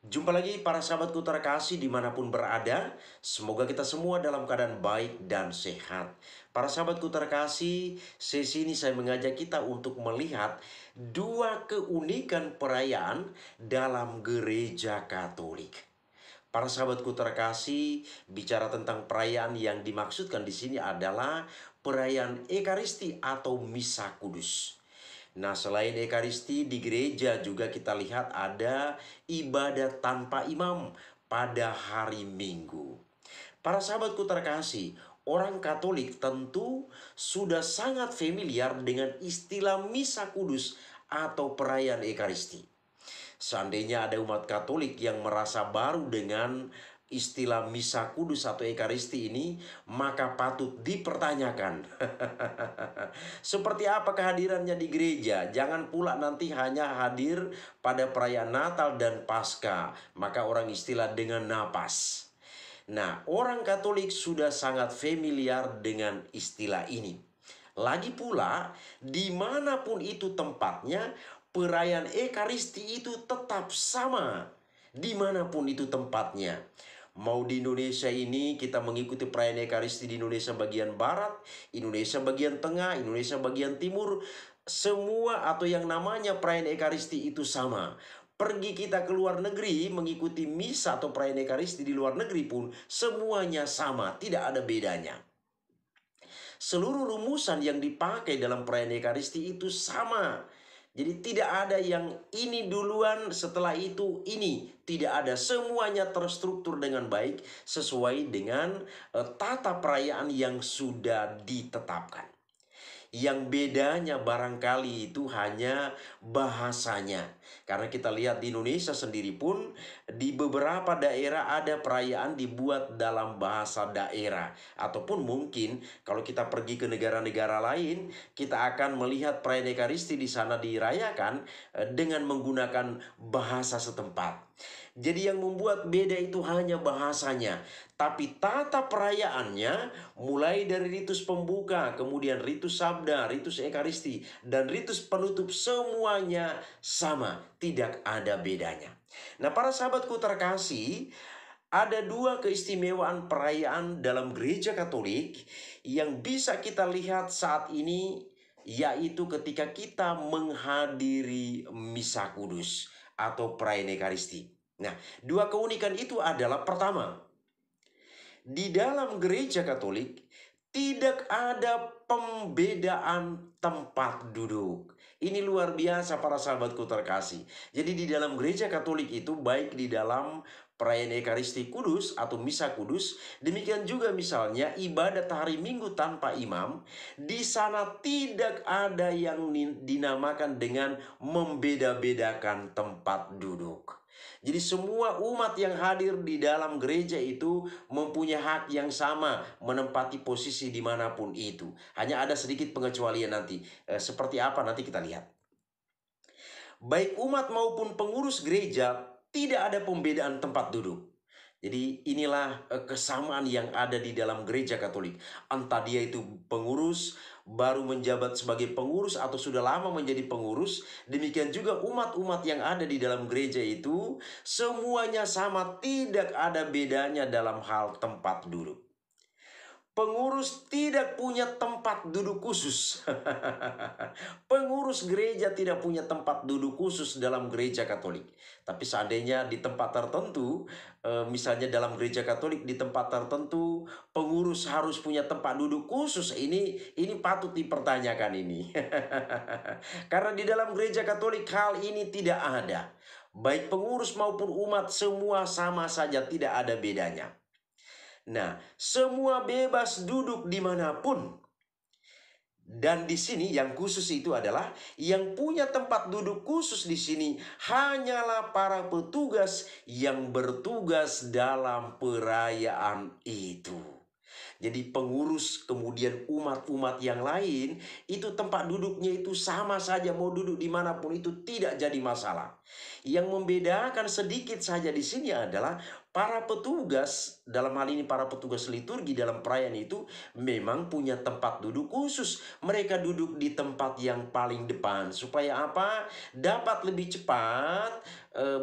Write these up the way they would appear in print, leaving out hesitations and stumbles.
Jumpa lagi para sahabatku terkasih dimanapun berada. Semoga kita semua dalam keadaan baik dan sehat. Para sahabatku terkasih, sesi ini saya mengajak kita untuk melihat dua keunikan perayaan dalam gereja Katolik. Para sahabatku terkasih, bicara tentang perayaan yang dimaksudkan di sini adalah perayaan Ekaristi atau Misa Kudus. Nah, selain Ekaristi di gereja juga kita lihat ada ibadat tanpa imam pada hari Minggu. Para sahabatku terkasih, orang Katolik tentu sudah sangat familiar dengan istilah Misa Kudus atau perayaan Ekaristi. Seandainya ada umat Katolik yang merasa baru dengan istilah Misa Kudus atau Ekaristi ini, maka patut dipertanyakan. Seperti apa kehadirannya di gereja? Jangan pula nanti hanya hadir pada perayaan Natal dan Paskah, maka orang istilah dengan napas. Nah, orang Katolik sudah sangat familiar dengan istilah ini. Lagi pula, dimanapun itu tempatnya, perayaan Ekaristi itu tetap sama. Dimanapun itu tempatnya. Mau di Indonesia ini kita mengikuti perayaan Ekaristi di Indonesia bagian Barat, Indonesia bagian Tengah, Indonesia bagian Timur. Semua atau yang namanya perayaan Ekaristi itu sama. Pergi kita ke luar negeri mengikuti misa atau perayaan Ekaristi di luar negeri pun semuanya sama, tidak ada bedanya. Seluruh rumusan yang dipakai dalam perayaan Ekaristi itu sama. Jadi tidak ada yang ini duluan setelah itu ini. Tidak ada, semuanya terstruktur dengan baik sesuai dengan tata perayaan yang sudah ditetapkan. Yang bedanya barangkali itu hanya bahasanya. Karena kita lihat di Indonesia sendiri pun di beberapa daerah ada perayaan dibuat dalam bahasa daerah. Ataupun mungkin kalau kita pergi ke negara-negara lain, kita akan melihat perayaan Ekaristi di sana dirayakan dengan menggunakan bahasa setempat. Jadi yang membuat beda itu hanya bahasanya. Tapi tata perayaannya mulai dari ritus pembuka, kemudian ritus sabda, ritus Ekaristi, dan ritus penutup semuanya sama. Tidak ada bedanya. Nah, para sahabatku terkasih, ada dua keistimewaan perayaan dalam gereja Katolik yang bisa kita lihat saat ini, yaitu ketika kita menghadiri Misa Kudus atau perayaan Ekaristi. Nah, dua keunikan itu adalah pertama, di dalam gereja Katolik tidak ada pembedaan tempat duduk. Ini luar biasa para sahabatku terkasih. Jadi di dalam gereja Katolik itu baik di dalam perayaan Ekaristi Kudus atau Misa Kudus, demikian juga misalnya ibadat hari Minggu tanpa imam, di sana tidak ada yang dinamakan dengan membeda-bedakan tempat duduk. Jadi semua umat yang hadir di dalam gereja itu mempunyai hak yang sama menempati posisi dimanapun itu. Hanya ada sedikit pengecualian nanti. Seperti apa nanti kita lihat. Baik umat maupun pengurus gereja tidak ada pembedaan tempat duduk. Jadi inilah kesamaan yang ada di dalam gereja Katolik. Entah dia itu pengurus, baru menjabat sebagai pengurus atau sudah lama menjadi pengurus. Demikian juga umat-umat yang ada di dalam gereja itu semuanya sama, tidak ada bedanya dalam hal tempat duduk. Pengurus tidak punya tempat duduk khusus. Pengurus gereja tidak punya tempat duduk khusus dalam gereja Katolik. Tapi seandainya di tempat tertentu, misalnya dalam gereja Katolik di tempat tertentu, pengurus harus punya tempat duduk khusus. Ini patut dipertanyakan ini. Karena di dalam gereja Katolik hal ini tidak ada. Baik pengurus maupun umat semua sama saja, tidak ada bedanya. Nah, semua bebas duduk dimanapun. Dan di sini yang khusus itu adalah yang punya tempat duduk khusus di sini hanyalah para petugas yang bertugas dalam perayaan itu. Jadi pengurus kemudian umat-umat yang lain itu tempat duduknya itu sama saja, mau duduk dimanapun itu tidak jadi masalah. Yang membedakan sedikit saja di sini adalah Para petugas, dalam hal ini para petugas liturgi dalam perayaan itu memang punya tempat duduk khusus. Mereka duduk di tempat yang paling depan. Supaya apa? Dapat lebih cepat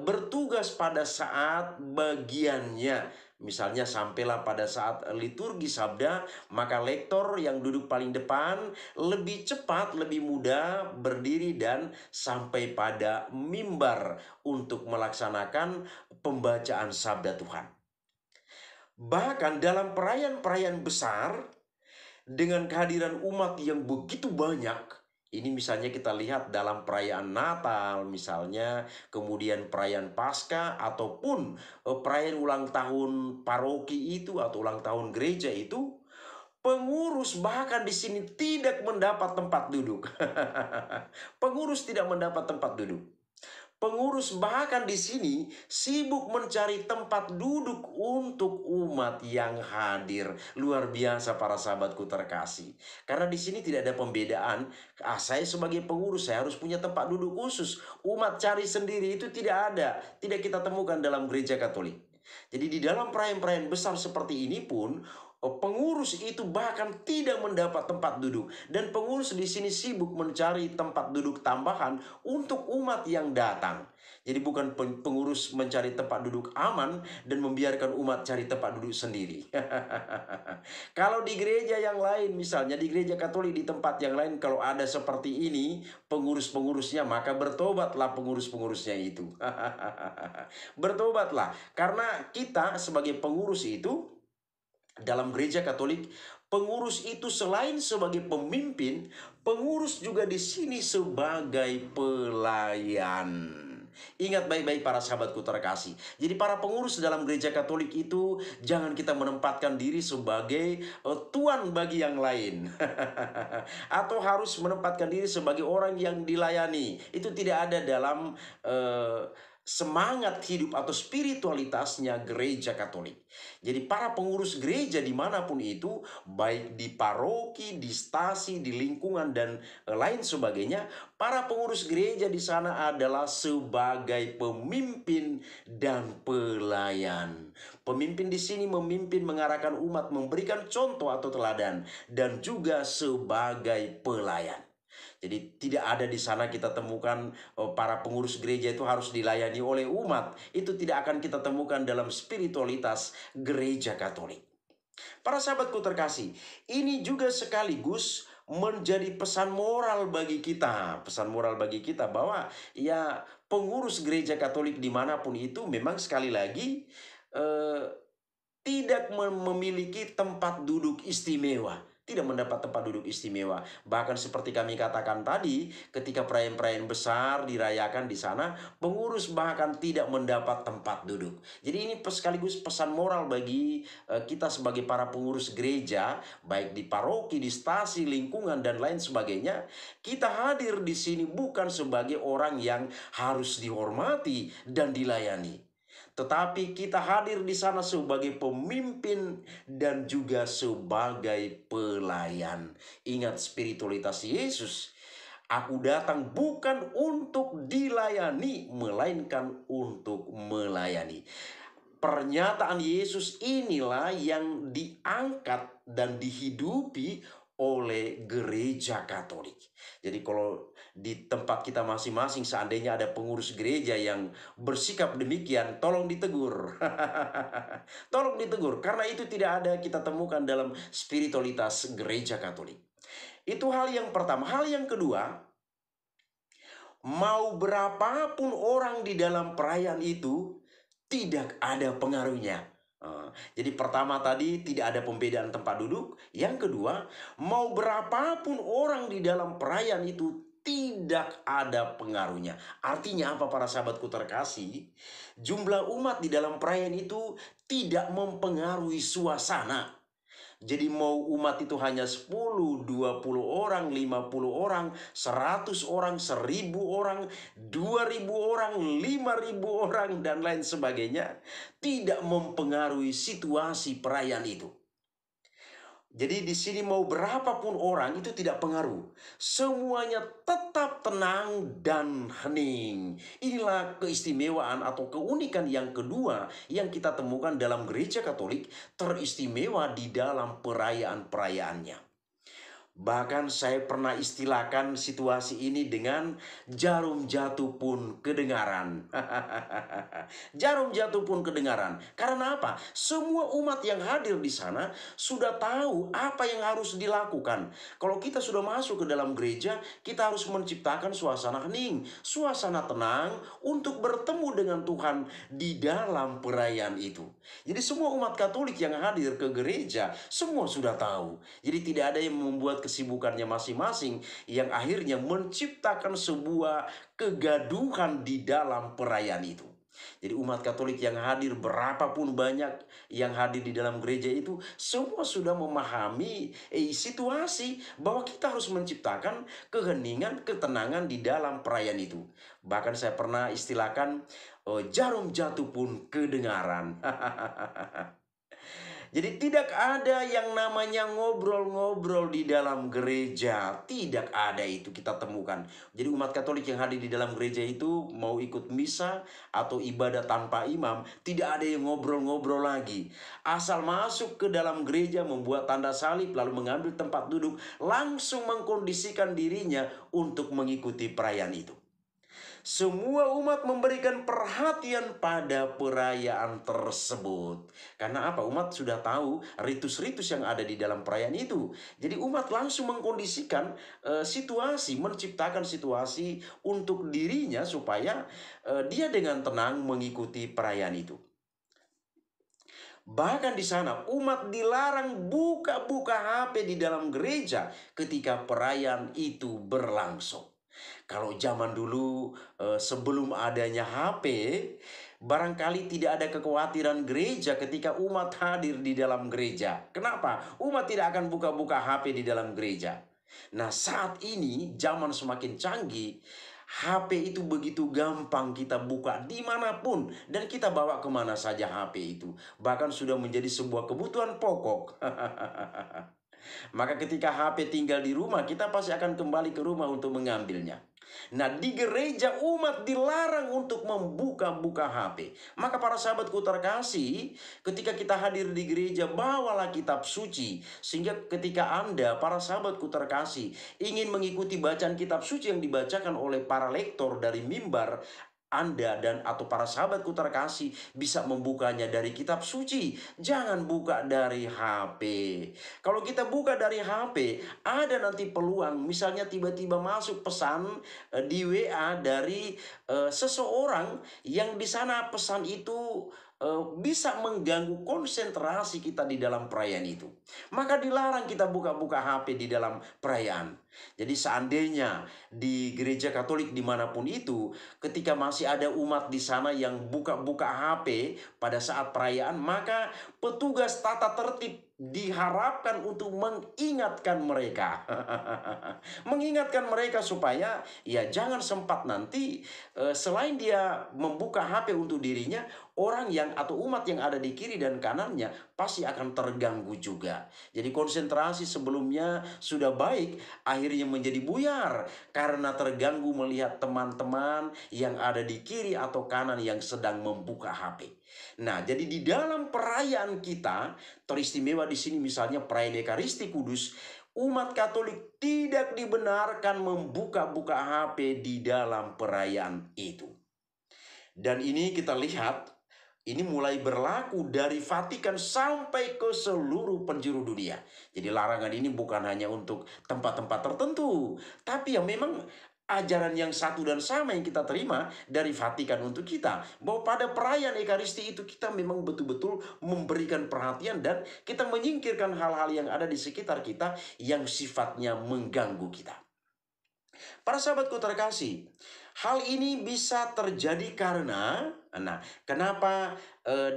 bertugas pada saat bagiannya. Misalnya sampailah pada saat liturgi sabda, maka lektor yang duduk paling depan lebih cepat, lebih mudah berdiri dan sampai pada mimbar untuk melaksanakan pembacaan sabda Tuhan. Bahkan dalam perayaan-perayaan besar dengan kehadiran umat yang begitu banyak, ini misalnya kita lihat dalam perayaan Natal misalnya, kemudian perayaan Paskah ataupun perayaan ulang tahun paroki itu atau ulang tahun gereja itu, pengurus bahkan di sini tidak mendapat tempat duduk. Pengurus tidak mendapat tempat duduk. Pengurus bahkan di sini sibuk mencari tempat duduk untuk umat yang hadir. Luar biasa para sahabatku terkasih. Karena di sini tidak ada pembedaan. Saya sebagai pengurus saya harus punya tempat duduk khusus. Umat cari sendiri itu tidak ada. Tidak kita temukan dalam gereja Katolik. Jadi di dalam perayaan-perayaan besar seperti ini pun pengurus itu bahkan tidak mendapat tempat duduk, dan pengurus di sini sibuk mencari tempat duduk tambahan untuk umat yang datang. Jadi bukan pengurus mencari tempat duduk aman dan membiarkan umat cari tempat duduk sendiri. Kalau di gereja yang lain, misalnya di gereja Katolik di tempat yang lain, kalau ada seperti ini pengurus-pengurusnya, maka bertobatlah pengurus-pengurusnya itu. Bertobatlah, karena kita sebagai pengurus itu dalam gereja Katolik, pengurus itu selain sebagai pemimpin, pengurus juga di sini sebagai pelayan. Ingat baik-baik para sahabatku terkasih. Jadi para pengurus dalam gereja Katolik itu jangan kita menempatkan diri sebagai tuan bagi yang lain. Atau harus menempatkan diri sebagai orang yang dilayani. Itu tidak ada dalam semangat hidup atau spiritualitasnya gereja Katolik. Jadi para pengurus gereja dimanapun itu, baik di paroki, di stasi, di lingkungan dan lain sebagainya, para pengurus gereja di sana adalah sebagai pemimpin dan pelayan. Pemimpin di sini memimpin, mengarahkan umat, memberikan contoh atau teladan, dan juga sebagai pelayan. Jadi tidak ada di sana kita temukan para pengurus gereja itu harus dilayani oleh umat. Itu tidak akan kita temukan dalam spiritualitas gereja Katolik. Para sahabatku terkasih, ini juga sekaligus menjadi pesan moral bagi kita. Pesan moral bagi kita bahwa ya pengurus gereja Katolik dimanapun itu memang sekali lagi tidak memiliki tempat duduk istimewa. Tidak mendapat tempat duduk istimewa. Bahkan seperti kami katakan tadi, ketika perayaan-perayaan besar dirayakan di sana, pengurus bahkan tidak mendapat tempat duduk. Jadi ini sekaligus pesan moral bagi kita sebagai para pengurus gereja, baik di paroki, di stasi, lingkungan, dan lain sebagainya. Kita hadir di sini bukan sebagai orang yang harus dihormati dan dilayani, tetapi kita hadir di sana sebagai pemimpin dan juga sebagai pelayan. Ingat spiritualitas Yesus. Aku datang bukan untuk dilayani, melainkan untuk melayani. Pernyataan Yesus inilah yang diangkat dan dihidupi oleh gereja Katolik. Jadi kalau di tempat kita masing-masing seandainya ada pengurus gereja yang bersikap demikian, tolong ditegur. Tolong ditegur, karena itu tidak ada kita temukan dalam spiritualitas gereja Katolik. Itu hal yang pertama. Hal yang kedua, mau berapapun orang di dalam perayaan itu, tidak ada pengaruhnya. Jadi pertama tadi tidak ada pembedaan tempat duduk. Yang kedua, mau berapapun orang di dalam perayaan itu tidak ada pengaruhnya. Artinya apa para sahabatku terkasih? Jumlah umat di dalam perayaan itu tidak mempengaruhi suasana. Jadi mau umat itu hanya 10, 20 orang, 50 orang, 100 orang, 1000 orang, 2000 orang, 5000 orang, dan lain sebagainya, tidak mempengaruhi situasi perayaan itu. Jadi di sini mau berapapun orang itu tidak pengaruh. Semuanya tetap tenang dan hening. Inilah keistimewaan atau keunikan yang kedua yang kita temukan dalam gereja Katolik, teristimewa di dalam perayaan-perayaannya. Bahkan saya pernah istilahkan situasi ini dengan jarum jatuh pun kedengaran. Jarum jatuh pun kedengaran. Karena apa? Semua umat yang hadir di sana sudah tahu apa yang harus dilakukan. Kalau kita sudah masuk ke dalam gereja, kita harus menciptakan suasana hening, suasana tenang untuk bertemu dengan Tuhan di dalam perayaan itu. Jadi semua umat Katolik yang hadir ke gereja, semua sudah tahu. Jadi tidak ada yang membuat kesibukannya masing-masing yang akhirnya menciptakan sebuah kegaduhan di dalam perayaan itu. Jadi umat Katolik yang hadir, berapapun banyak yang hadir di dalam gereja itu, semua sudah memahami situasi bahwa kita harus menciptakan keheningan, ketenangan di dalam perayaan itu. Bahkan saya pernah istilahkan, jarum jatuh pun kedengaran. Jadi tidak ada yang namanya ngobrol-ngobrol di dalam gereja. Tidak ada itu kita temukan. Jadi umat Katolik yang hadir di dalam gereja itu mau ikut misa atau ibadah tanpa imam, tidak ada yang ngobrol-ngobrol lagi. Asal masuk ke dalam gereja, membuat tanda salib, lalu mengambil tempat duduk, langsung mengkondisikan dirinya untuk mengikuti perayaan itu. Semua umat memberikan perhatian pada perayaan tersebut. Karena apa? Umat sudah tahu ritus-ritus yang ada di dalam perayaan itu. Jadi umat langsung mengkondisikan situasi, menciptakan situasi untuk dirinya supaya dia dengan tenang mengikuti perayaan itu. Bahkan di sana umat dilarang buka-buka HP di dalam gereja ketika perayaan itu berlangsung. Kalau zaman dulu sebelum adanya HP, barangkali tidak ada kekhawatiran gereja ketika umat hadir di dalam gereja. Kenapa? Umat tidak akan buka-buka HP di dalam gereja. Nah, saat ini zaman semakin canggih, HP itu begitu gampang kita buka dimanapun dan kita bawa kemana saja HP itu. Bahkan sudah menjadi sebuah kebutuhan pokok. Maka ketika HP tinggal di rumah, kita pasti akan kembali ke rumah untuk mengambilnya. Nah, di gereja umat dilarang untuk membuka-buka HP. Maka para sahabatku terkasih, ketika kita hadir di gereja, bawalah kitab suci. Sehingga ketika Anda, para sahabatku terkasih, ingin mengikuti bacaan kitab suci yang dibacakan oleh para lektor dari mimbar, Anda dan atau para sahabatku terkasih bisa membukanya dari kitab suci. Jangan buka dari HP. Kalau kita buka dari HP, ada nanti peluang misalnya tiba-tiba masuk pesan di WA dari seseorang yang di sana pesan itu bisa mengganggu konsentrasi kita di dalam perayaan itu. Maka dilarang kita buka-buka HP di dalam perayaan. Jadi seandainya di gereja Katolik dimanapun itu, ketika masih ada umat di sana yang buka-buka HP pada saat perayaan, maka petugas tata tertib diharapkan untuk mengingatkan mereka. Mengingatkan mereka supaya ya jangan sempat nanti selain dia membuka HP untuk dirinya, orang yang atau umat yang ada di kiri dan kanannya pasti akan terganggu juga. Jadi konsentrasi sebelumnya sudah baik, akhirnya menjadi buyar karena terganggu melihat teman-teman yang ada di kiri atau kanan yang sedang membuka HP. Nah, jadi di dalam perayaan kita teristimewa di sini misalnya perayaan Ekaristi Kudus, umat Katolik tidak dibenarkan membuka-buka HP di dalam perayaan itu. Dan ini kita lihat, ini mulai berlaku dari Vatikan sampai ke seluruh penjuru dunia. Jadi larangan ini bukan hanya untuk tempat-tempat tertentu, tapi yang memang ajaran yang satu dan sama yang kita terima dari Vatikan untuk kita. Bahwa pada perayaan Ekaristi itu kita memang betul-betul memberikan perhatian dan kita menyingkirkan hal-hal yang ada di sekitar kita yang sifatnya mengganggu kita. Para sahabatku terkasih, hal ini bisa terjadi karena, kenapa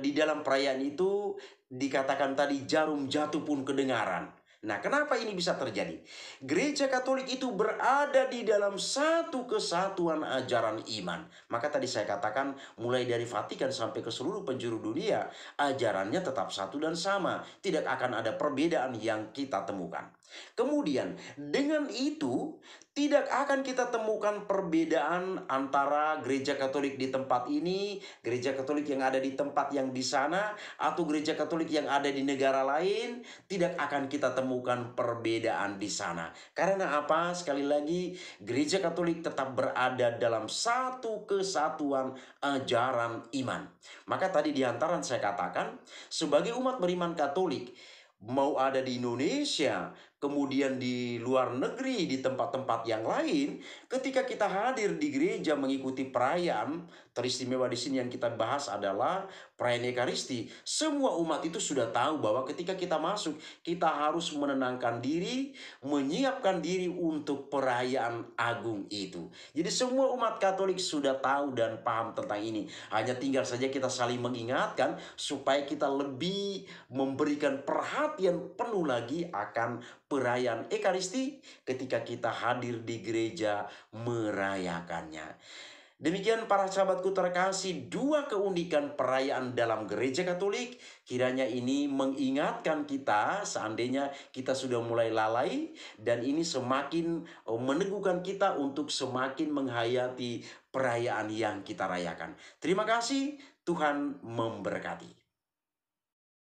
di dalam perayaan itu dikatakan tadi jarum jatuh pun kedengaran. Nah, kenapa ini bisa terjadi? Gereja Katolik itu berada di dalam satu kesatuan ajaran iman. Maka tadi saya katakan mulai dari Vatikan sampai ke seluruh penjuru dunia, ajarannya tetap satu dan sama. Tidak akan ada perbedaan yang kita temukan. Kemudian, dengan itu tidak akan kita temukan perbedaan antara gereja Katolik di tempat ini, gereja Katolik yang ada di tempat yang di sana, atau gereja Katolik yang ada di negara lain. Tidak akan kita temukan perbedaan di sana. Karena apa? Sekali lagi, gereja Katolik tetap berada dalam satu kesatuan ajaran iman. Maka tadi di antara saya katakan, sebagai umat beriman Katolik, mau ada di Indonesia, kemudian di luar negeri, di tempat-tempat yang lain, ketika kita hadir di gereja mengikuti perayaan, teristimewa di sini yang kita bahas adalah perayaan Ekaristi. Semua umat itu sudah tahu bahwa ketika kita masuk, kita harus menenangkan diri, menyiapkan diri untuk perayaan agung itu. Jadi semua umat Katolik sudah tahu dan paham tentang ini. Hanya tinggal saja kita saling mengingatkan supaya kita lebih memberikan perhatian penuh lagi akan perayaan Ekaristi ketika kita hadir di gereja merayakannya. Demikian para sahabatku terkasih, dua keunikan perayaan dalam gereja Katolik. Kiranya ini mengingatkan kita seandainya kita sudah mulai lalai, dan ini semakin meneguhkan kita untuk semakin menghayati perayaan yang kita rayakan. Terima kasih, Tuhan memberkati.